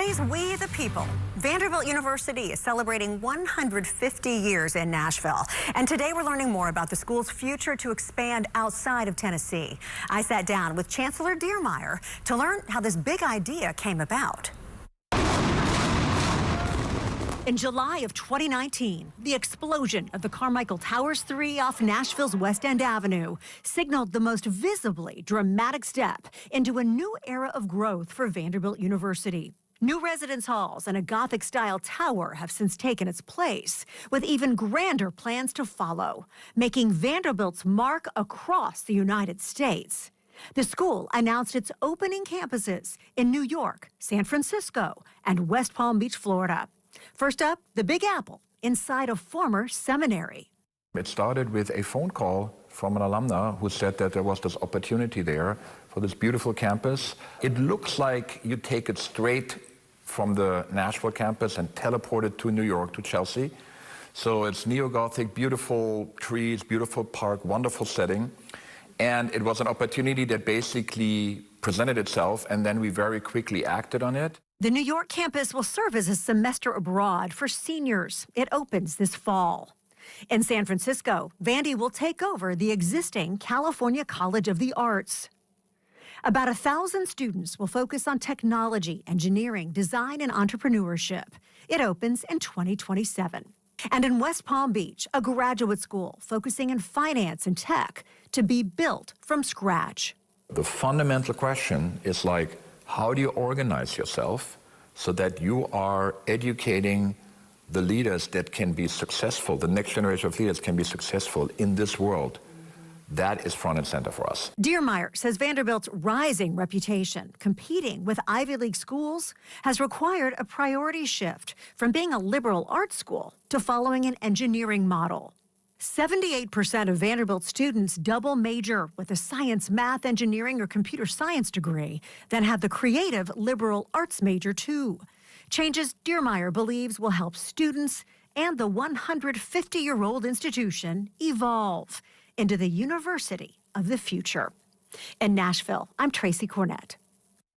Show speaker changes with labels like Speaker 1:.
Speaker 1: Today's We the People. Vanderbilt University is celebrating 150 years in Nashville. And today we're learning more about the school's future to expand outside of Tennessee. I sat down with Chancellor Diermeyer to learn how this big idea came about. In July of 2019, the explosion of the Carmichael Towers 3 off Nashville's West End Avenue signaled the most visibly dramatic step into a new era of growth for Vanderbilt University. New residence halls and a Gothic-style tower have since taken its place, with even grander plans to follow, making Vanderbilt's mark across the United States. The school announced its opening campuses in New York, San Francisco, and West Palm Beach, Florida. First up, the Big Apple, inside a former seminary.
Speaker 2: It started with a phone call from an alumna who said that there was this opportunity there for this beautiful campus. It looks like you take it straight from the Nashville campus and teleport it to New York, to Chelsea. So it's neo-Gothic, beautiful trees, beautiful park, wonderful setting. And it was an opportunity that basically presented itself, and then we very quickly acted on it.
Speaker 1: The New York campus will serve as a semester abroad for seniors. It opens this fall. In San Francisco, Vandy will take over the existing California College of the Arts. About 1,000 students will focus on technology, engineering, design, and entrepreneurship. It opens in 2027. And in West Palm Beach, a graduate school focusing in finance and tech to be built from scratch.
Speaker 2: The fundamental question is like, how do you organize yourself so that you are educating the leaders that can be successful, the next generation of leaders can be successful in this world? That is front and center for us.
Speaker 1: Diermeyer says Vanderbilt's rising reputation, competing with Ivy League schools, has required a priority shift from being a liberal arts school to following an engineering model. 78% of Vanderbilt students double major with a science, math, engineering, or computer science degree, then have the creative liberal arts major too. Changes Diermeyer believes will help students and the 150-year-old institution evolve into the university of the future. In Nashville, I'm Tracy Cornett.